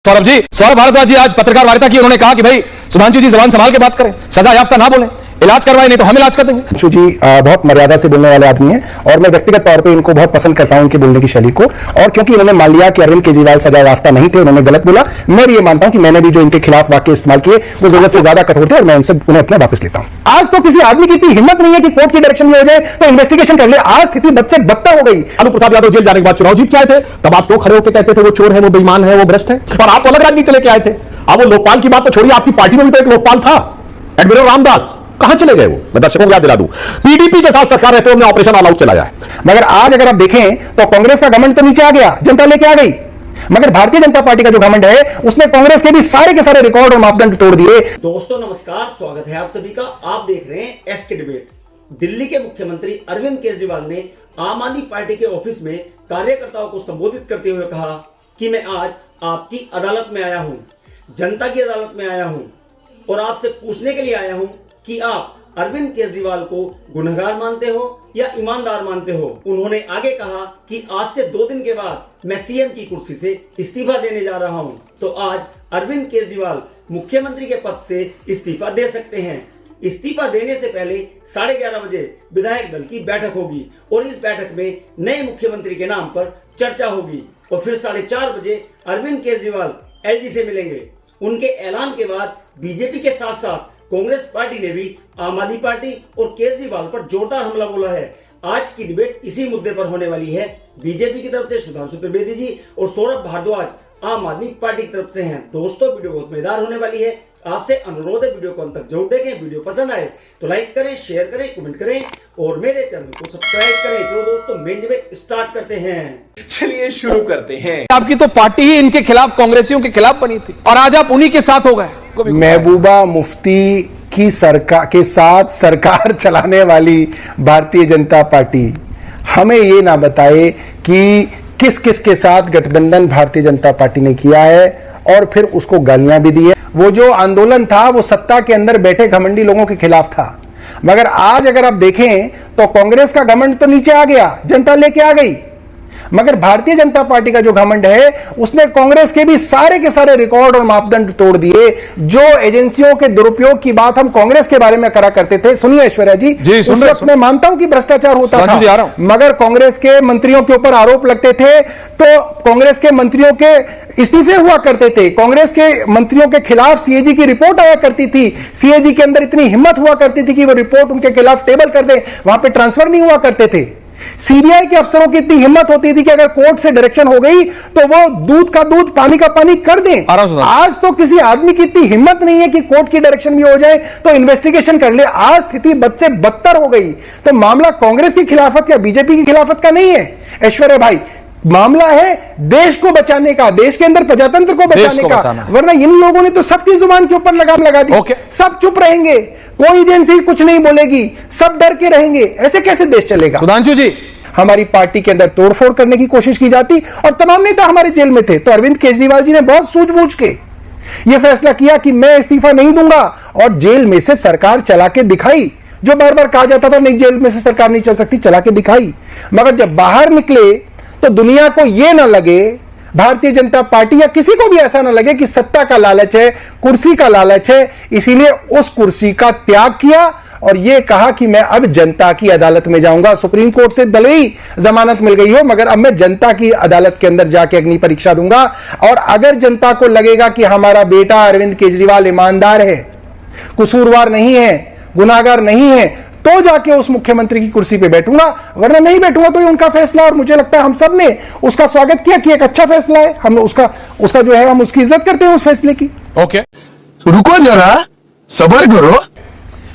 सौरभ भारद्वाज जी आज पत्रकार वार्ता की, उन्होंने कहा कि भाई सुधांशु जी जबान संभाल के बात करें, सजा याफ्ता ना बोलें, इलाज करवाए नहीं तो हम इलाज कर देंगे। सुधांशु जी बहुत मर्यादा से बोलने वाले आदमी हैं और मैं व्यक्तिगत तौर पे इनको बहुत पसंद करता हूं, उनकी बोलने की शैली को। और क्योंकि इन्होंने मान लिया कि अरविंद केजरीवाल सजा याफ्ता नहीं थे, उन्होंने गलत बोला, मैं भी ये मानता हूं कि मैंने भी जो इनके खिलाफ वाक्य इस्तेमाल किए वो जरूरत से ज्यादा कठोर थे और मैं उनसे उन्हें अपना वापस लेता हूं। आज तो किसी आदमी की इतनी हिम्मत नहीं है कि कोर्ट की डायरेक्शन में हो जाए तो इन्वेस्टिगेशन कर ले। आज स्थिति बद से बदतर हो गई। लालू प्रसाद यादव जेल जाने के बाद चुनाव जीत के आए थे, तब आप क्यों खड़े होकर कहते थे वो चोर है, वो बेईमान है, वो भ्रष्ट है, और आप अलग राजनीति लेके आए थे। अब वो लोकपाल की बात तो छोड़िए, आपकी पार्टी में भी तो एक लोकपाल था, एडमिरल रामदास, कहां चले गए वो? मैं दर्शकों को याद दिला दूं, पीडीपी के साथ सरकार रहते हुए ऑपरेशन ऑल आउट चलाया है। मगर आज अगर आप देखें तो कांग्रेस का घमंड तो नीचे आ गया, जनता लेके आ गई। मगर भारतीय जनता पार्टी का जो घमंड है उसने कांग्रेस के भी सारे के सारे रिकॉर्ड और मापदंड तोड़ दिए। दोस्तों नमस्कार, स्वागत है आप सभी का। आप देख रहे हैं एसके डिबेट। दिल्ली के मुख्यमंत्री अरविंद केजरीवाल ने आम आदमी पार्टी के ऑफिस में कार्यकर्ताओं को संबोधित करते हुए कहा कि मैं आज आपकी अदालत में आया हूं, जनता की अदालत में आया हूं और आपसे पूछने के लिए आया हूं कि आप अरविंद केजरीवाल को गुनहगार मानते हो या ईमानदार मानते हो। उन्होंने आगे कहा कि आज से 2 दिन के बाद मैं सीएम की कुर्सी से इस्तीफा देने जा रहा हूं, तो आज अरविंद केजरीवाल मुख्यमंत्री के पद से इस्तीफा दे सकते हैं। इस्तीफा देने से पहले 11:30 बजे विधायक दल की बैठक होगी और इस बैठक में नए मुख्यमंत्री के नाम पर चर्चा होगी और फिर 4:30 बजे अरविंद केजरीवाल एलजी से मिलेंगे। उनके ऐलान के बाद बीजेपी के साथ साथ कांग्रेस पार्टी ने भी आम आदमी पार्टी और केजरीवाल पर जोरदार हमला बोला है। आज की डिबेट इसी मुद्दे पर होने वाली है। बीजेपी की तरफ से सुधांशु त्रिवेदी जी और सौरभ भारद्वाज आम आदमी पार्टी की तरफ से हैं। दोस्तों वीडियो बहुत मजेदार होने वाली है। आपसे अनुरोध है वीडियो को अंत तक जरूर देखें। वीडियो पसंद आए तो लाइक करें, शेयर करें, कमेंट करें और मेरे चैनल को सब्सक्राइब करें। चलो दोस्तों मेन डिबेट स्टार्ट करते हैं। चलिए शुरू करते हैं। आपकी तो पार्टी ही इनके खिलाफ, कांग्रेसियों के खिलाफ बनी थी और आज आप उन्हीं के साथ हो गए। महबूबा मुफ्ती की सरकार के साथ सरकार चलाने वाली भारतीय जनता पार्टी हमें ये ना बताए कि किस किस के साथ गठबंधन भारतीय जनता पार्टी ने किया है और फिर उसको गालियां भी दी है। वो जो आंदोलन था वो सत्ता के अंदर बैठे घमंडी लोगों के खिलाफ था। मगर आज अगर आप देखें तो कांग्रेस का घमंड तो नीचे आ गया, जनता लेके आ गई। मगर भारतीय जनता पार्टी का जो घमंड है उसने कांग्रेस के भी सारे के सारे रिकॉर्ड और मापदंड तोड़ दिए। जो एजेंसियों के दुरुपयोग की बात हम कांग्रेस के बारे में करा करते थे, सुनिए ऐश्वर्या जी, उस वक्त मैं मानता हूं कि भ्रष्टाचार होता था, मगर कांग्रेस के मंत्रियों के ऊपर आरोप लगते थे तो कांग्रेस के मंत्रियों के इस्तीफे हुआ करते थे। कांग्रेस के मंत्रियों के खिलाफ सीएजी की रिपोर्ट आया करती थी। सीएजी के अंदर इतनी हिम्मत हुआ करती थी कि वो रिपोर्ट उनके खिलाफ टेबल कर दे, वहां पे ट्रांसफर नहीं हुआ करते थे। सीबीआई के अफसरों की इतनी हिम्मत होती थी कि अगर कोर्ट से डायरेक्शन हो गई तो वो दूध का दूध पानी का पानी कर दें। आज तो किसी आदमी की इतनी हिम्मत नहीं है कि कोर्ट की डायरेक्शन भी हो जाए तो इन्वेस्टिगेशन कर ले। आज स्थिति बद से बदतर हो गई। तो मामला कांग्रेस की खिलाफत या बीजेपी की खिलाफत का नहीं है ऐश्वर्या भाई, मामला है देश को बचाने का, देश के अंदर प्रजातंत्र को बचाने का। वरना इन लोगों ने तो सबकी जुबान के ऊपर लगाम लगा दी। सब चुप रहेंगे, कोई एजेंसी कुछ नहीं बोलेगी, सब डर के रहेंगे। ऐसे कैसे देश चलेगा? सुधांशु जी, हमारी पार्टी के अंदर तोड़फोड़ करने की कोशिश की जाती और तमाम नेता हमारे जेल में थे। तो अरविंद केजरीवाल जी ने बहुत सूझबूझ के यह फैसला किया कि मैं इस्तीफा नहीं दूंगा और जेल में से सरकार चला के दिखाई। जो बार बार कहा जाता था नहीं जेल में से सरकार नहीं चल सकती, चला के दिखाई। मगर जब बाहर निकले तो दुनिया को यह ना लगे, भारतीय जनता पार्टी या किसी को भी ऐसा ना लगे कि सत्ता का लालच है, कुर्सी का लालच है, इसीलिए उस कुर्सी का त्याग किया और यह कहा कि मैं अब जनता की अदालत में जाऊंगा। सुप्रीम कोर्ट से भले ही जमानत मिल गई हो मगर अब मैं जनता की अदालत के अंदर जाके अग्नि परीक्षा दूंगा और अगर जनता को लगेगा कि हमारा बेटा अरविंद केजरीवाल ईमानदार है, कसूरवार नहीं है, गुनाहगार नहीं है, तो जाके उस मुख्यमंत्री की कुर्सी पे बैठूंगा, वरना नहीं बैठूंगा। तो ये उनका फैसला और मुझे लगता है हम सब ने उसका स्वागत किया कि एक अच्छा फैसला है। हम उसका जो है हम उसकी इज्जत करते हैं उस फैसले की। ओके रुको जरा, सब्र करो।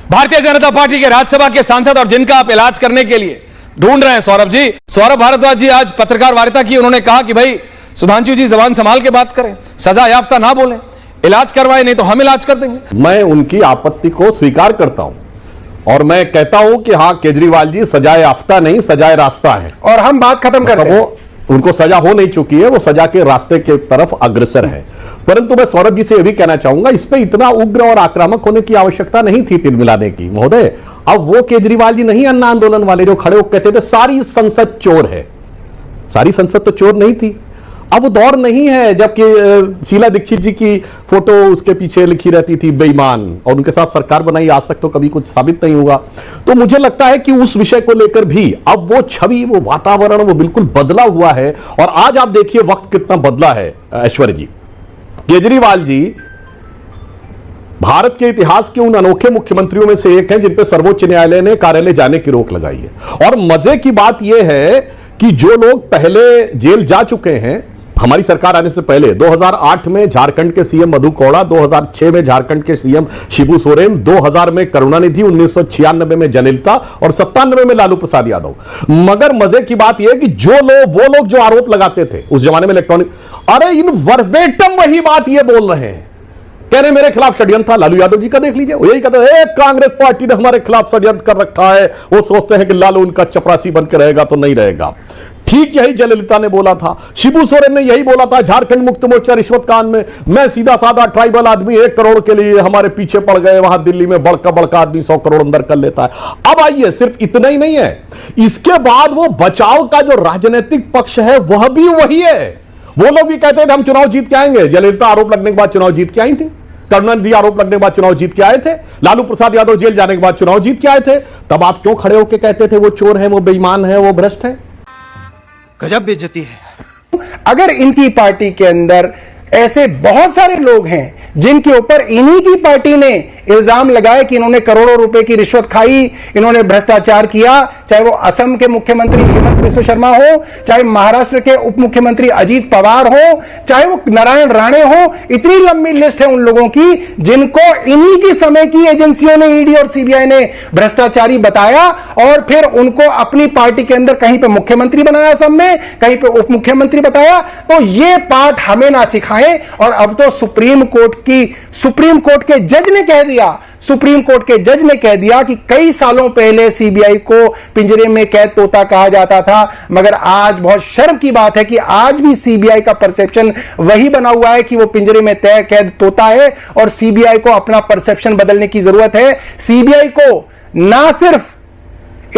भारतीय जनता पार्टी के राज्यसभा के सांसद और जिनका आप इलाज करने के लिए ढूंढ रहे हैं सौरभ जी, सौरभ भारद्वाज जी आज पत्रकार वार्ता की, उन्होंने कहा कि भाई सुधांशु जी जबान संभाल के बात करें, सजा याफ्ता ना बोलें, इलाज करवाए नहीं तो हम इलाज कर देंगे। मैं उनकी आपत्ति को स्वीकार करता हूं और मैं कहता हूं कि हां केजरीवाल जी सजाए याफ्ता नहीं, सजाए रास्ता है और हम बात खत्म करते हैं। उनको सजा हो नहीं चुकी है, वो सजा के रास्ते के तरफ अग्रसर है। परंतु मैं सौरभ जी से यह भी कहना चाहूंगा, इस पे इतना उग्र और आक्रामक होने की आवश्यकता नहीं थी तिल मिलाने की। महोदय, अब वो केजरीवाल जी नहीं अन्ना आंदोलन वाले जो खड़े होकर कहते थे सारी संसद चोर है। सारी संसद तो चोर नहीं थी। अब वो दौर नहीं है जबकि शीला दीक्षित जी की फोटो उसके पीछे लिखी रहती थी बेईमान, और उनके साथ सरकार बनाई, आज तक तो कभी कुछ साबित नहीं हुआ। तो मुझे लगता है कि उस विषय को लेकर भी अब वो छवि, वो वातावरण वो बिल्कुल बदला हुआ है। और आज आप देखिए वक्त कितना बदला है। ऐश्वर्य जी, केजरीवाल जी भारत के इतिहास के उन अनोखे मुख्यमंत्रियों में से एक हैं जिन पर सर्वोच्च न्यायालय ने कार्यालय जाने की रोक लगाई है। और मजे की बात यह है कि जो लोग पहले जेल जा चुके हैं हमारी सरकार आने से पहले, 2008 में झारखंड के सीएम मधु कौड़ा, 2006 में झारखंड के सीएम शिबू सोरेन, 2000 में करुणानिधि, 1996 में जयललिता और 97 में लालू प्रसाद यादव। मगर मजे की बात यह है कि वो लोग जो आरोप लगाते थे उस जमाने में इलेक्ट्रॉनिक, अरे इन वर्बेटम वही बात ये बोल रहे हैं, कह रहे मेरे खिलाफ षड्यंत्र था। लालू यादव जी का देख लीजिए, वो यही कहते हैं कांग्रेस पार्टी ने हमारे खिलाफ षड्यंत्र कर रखा है, वो सोचते हैं कि लालू उनका चपरासी बनकर रहेगा तो नहीं रहेगा। ठीक यही जयललिता ने बोला था, शिबू सोरेन ने यही बोला था झारखंड मुक्ति मोर्चा रिश्वत कांड में, मैं सीधा साधा ट्राइबल आदमी 1 करोड़ के लिए हमारे पीछे पड़ गए, वहां दिल्ली में बड़का बड़का आदमी 100 करोड़ अंदर कर लेता है। अब आइए, सिर्फ इतना ही नहीं है, इसके बाद वो बचाव का जो राजनीतिक पक्ष है वह भी वही है। वो लोग भी कहते थे हम चुनाव जीत के आएंगे, जयललिता आरोप लगने के बाद चुनाव जीत के आई थी, करुणानिधि आरोप लगने के बाद चुनाव जीत के आए थे, लालू प्रसाद यादव जेल जाने के बाद चुनाव जीत के आए थे। तब आप क्यों खड़े होकर कहते थे वो चोर है, वो बेईमान है, वो भ्रष्ट है? गजब बेइज्जती है। अगर इनकी पार्टी के अंदर ऐसे बहुत सारे लोग हैं जिनके ऊपर इन्हीं की पार्टी ने इल्जाम लगाए कि इन्होंने करोड़ों रुपए की रिश्वत खाई, इन्होंने भ्रष्टाचार किया, चाहे वो असम के मुख्यमंत्री हेमंत बिस्व शर्मा हो, चाहे महाराष्ट्र के उप मुख्यमंत्री अजीत पवार हो, चाहे वो नारायण राणे हो, इतनी लंबी लिस्ट है उन लोगों की जिनको इन्हीं की समय की एजेंसियों ने, ईडी और सीबीआई ने भ्रष्टाचारी बताया और फिर उनको अपनी पार्टी के अंदर कहीं पे मुख्यमंत्री बनाया असम में, कहीं पे उप मुख्यमंत्री बताया। तो ये पाठ हमें ना सिखाएं। और अब तो सुप्रीम कोर्ट के जज ने कह दिया, सुप्रीम कोर्ट के जज ने कह दिया कि कई सालों पहले सीबीआई को पिंजरे में कैद तोता कहा जाता था, मगर आज बहुत शर्म की बात है कि आज भी सीबीआई का परसेप्शन वही बना हुआ है कि वो पिंजरे में तय कैद तोता है। और सीबीआई को अपना परसेप्शन बदलने की जरूरत है। सीबीआई को ना सिर्फ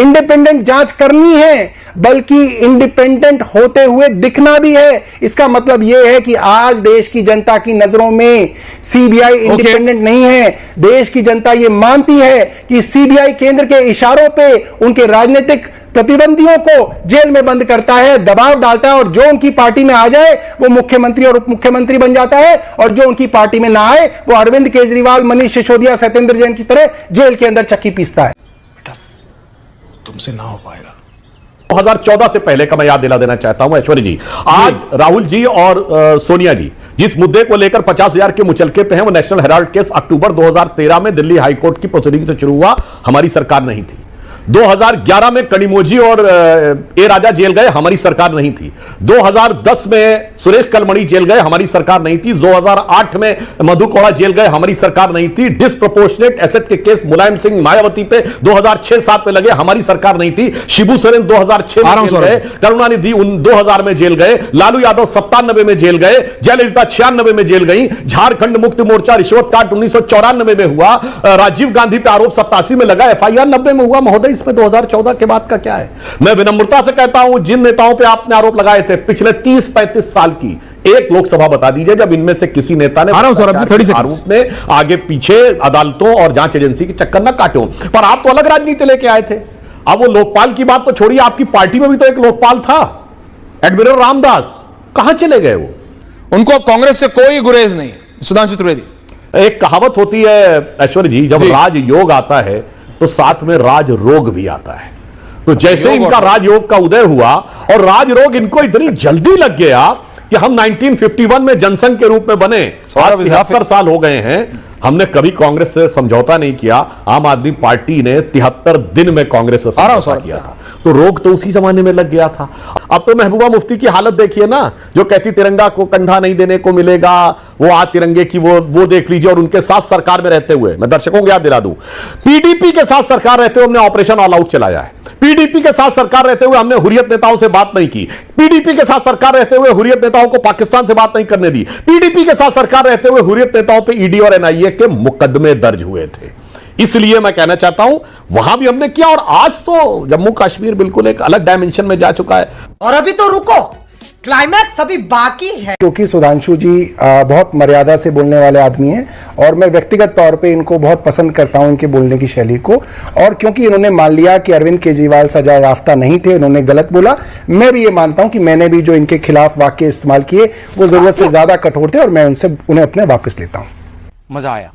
इंडिपेंडेंट जांच करनी है बल्कि इंडिपेंडेंट होते हुए दिखना भी है। इसका मतलब यह है कि आज देश की जनता की नजरों में सीबीआई इंडिपेंडेंट नहीं है। देश की जनता यह मानती है कि सीबीआई केंद्र के इशारों पे उनके राजनीतिक प्रतिद्वंदियों को जेल में बंद करता है, दबाव डालता है, और जो उनकी पार्टी में आ जाए वो मुख्यमंत्री और उप मुख्यमंत्री बन जाता है, और जो उनकी पार्टी में ना आए वो अरविंद केजरीवाल, मनीष सिसोदिया, सत्येंद्र जैन की तरह जेल के अंदर चक्की पीसता है। तुमसे ना हो पाएगा। 2014 से पहले का मैं याद दिला देना चाहता हूं ऐश्वर्य जी। आज राहुल जी और सोनिया जी जिस मुद्दे को लेकर 50,000 के मुचलके पे हैं, वो नेशनल हेराल्ड केस अक्टूबर 2013 में दिल्ली हाईकोर्ट की प्रोसीडिंग से शुरू हुआ, हमारी सरकार नहीं थी। 2011 में कनिमोझी और ए राजा जेल गए, हमारी सरकार नहीं थी। 2010 में सुरेश कलमणी जेल गए, हमारी सरकार नहीं थी। 2008 में मधु कौड़ा जेल गए, हमारी सरकार नहीं थी। डिसप्रोपोर्शनेट एसेट के केस मुलायम सिंह मायावती पे 2006-7 में लगे, हमारी सरकार नहीं थी। शिबू सोरेन 2006 में जेल गए, करुणानिधि 2000 में जेल गए, लालू यादव 97 में जेल गए, जयललिता 96 में जेल गई। झारखंड मुक्ति मोर्चा रिश्वत कांड 1994 में हुआ, राजीव गांधी पे आरोप 87 में लगा, FIR 90 में हुआ। महोदय इसमें 2014 के बाद का क्या है? मैं विनम्रता से कहता हूं, जिन नेताओं पे आपने आरोप लगाए थे पिछले 30-35 साल की एक लोकसभा बता दीजिए जब इनमें से किसी नेता ने आरोप में आगे पीछे अदालतों और जांच एजेंसी के चक्कर न काटे। पर आप तो अलग राजनीति लेके आए थे। अब वो लोकपाल की बात तो छोड़िए, आपकी पार्टी में भी तो एक लोकपाल था, एडमिरल रामदास, कहां चले गए वो? उनको कांग्रेस से कोई गुरेज नहीं। सुधांशु त्रिवेदी, एक कहावत होती है ऐश्वर्य जी, जब राजयोग आता है तो साथ में राज रोग भी आता है। तो जैसे इनका राजयोग का उदय हुआ और राज रोग इनको इतनी जल्दी लग गया कि हम 1951 में जनसंघ के रूप में बने, 73 साल हो गए हैं, हमने कभी कांग्रेस से समझौता नहीं किया। आम आदमी पार्टी ने 73 दिन में कांग्रेस से समझौता किया था, तो रोग तो उसी जमाने में लग गया था। अब तो महबूबा मुफ्ती की हालत देखिए ना, जो कहती तिरंगा को कंधा नहीं देने को मिलेगा, वो आज तिरंगे की वो देख लीजिए। और उनके साथ सरकार में रहते हुए, मैं दर्शकों को याद दिला दूं, पीडीपी के साथ सरकार रहते हुए हमने ऑपरेशन ऑल आउट चलाया है। पीडीपी के साथ सरकार रहते हुए हमने हुर्रियत नेताओं से बात नहीं की। पीडीपी के साथ सरकार रहते हुए हुर्रियत नेताओं को पाकिस्तान से बात नहीं करने दी। पीडीपी के साथ सरकार रहते हुए हुर्रियत नेताओं पे ईडी और एनआईए के मुकदमे दर्ज हुए थे। इसलिए मैं कहना चाहता हूं वहां भी हमने किया, और आज तो जम्मू कश्मीर बिल्कुल एक अलग डायमेंशन में जा चुका है। और अभी तो रुको, क्लाइमैक्स अभी बाकी है। क्योंकि सुधांशु जी बहुत मर्यादा से बोलने वाले आदमी हैं और मैं व्यक्तिगत तौर पे इनको बहुत पसंद करता हूं, इनके बोलने की शैली को। और क्योंकि इन्होंने मान लिया कि अरविंद केजरीवाल सजा याफ्ता नहीं थे, इन्होंने गलत बोला, मैं भी ये मानता हूं कि मैंने भी जो इनके खिलाफ वाक्य इस्तेमाल किए वो जरूरत से ज्यादा कठोर थे और मैं उन्हें अपने वापस लेता हूं। मजा आया।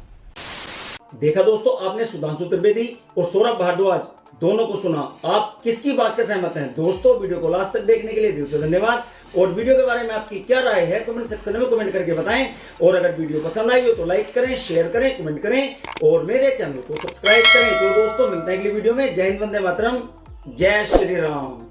देखा दोस्तों, आपने सुधांशु त्रिवेदी और सौरभ भारद्वाज दोनों को सुना। आप किसकी बात से सहमत हैं? दोस्तों, वीडियो को लास्ट तक देखने के लिए दिल से धन्यवाद। और वीडियो के बारे में आपकी क्या राय है कमेंट सेक्शन में कमेंट करके बताएं। और अगर वीडियो पसंद आई हो तो लाइक करें, शेयर करें, कमेंट करें और मेरे चैनल को सब्सक्राइब करें। तो दोस्तों, मिलते हैं अगली वीडियो में। जय हिंद, वंदे मातरम, जय श्री राम।